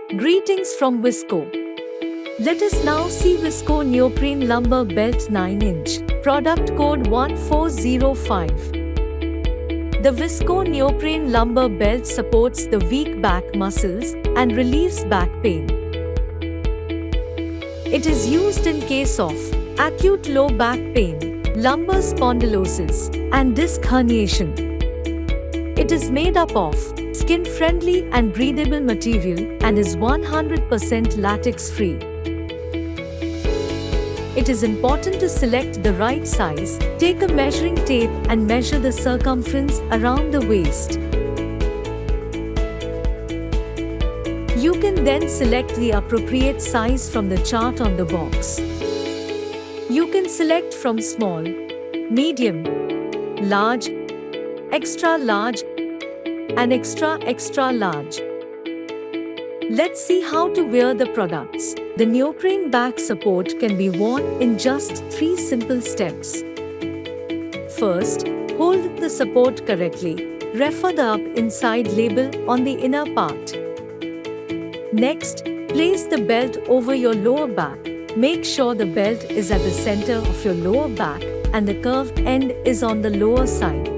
Greetings from Vissco. Let us now see Vissco Neoprene Lumbar Belt 9-inch, product code 1405. The Vissco Neoprene Lumbar Belt supports the weak back muscles and relieves back pain. It is used in case of acute low back pain, lumbar spondylosis, and disc herniation. It is made up of skin-friendly and breathable material and is 100% latex-free. It is important to select the right size. Take a measuring tape and measure the circumference around the waist. You can then select the appropriate size from the chart on the box. You can select from small, medium, large, extra large, and extra large. Let's see how to wear the products. The neoprene back support can be worn in just 3 simple steps. First, hold the support correctly. Refer the up inside label on the inner part. Next, place the belt over your lower back. Make sure the belt is at the center of your lower back and the curved end is on the lower side.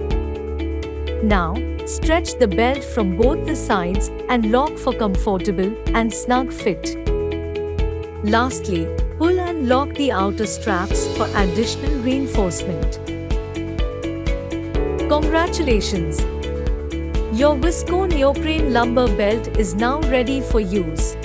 Now, stretch the belt from both the sides and lock for comfortable and snug fit. Lastly, pull and lock the outer straps for additional reinforcement. Congratulations! Your Vissco Neoprene Lumbar Belt is now ready for use.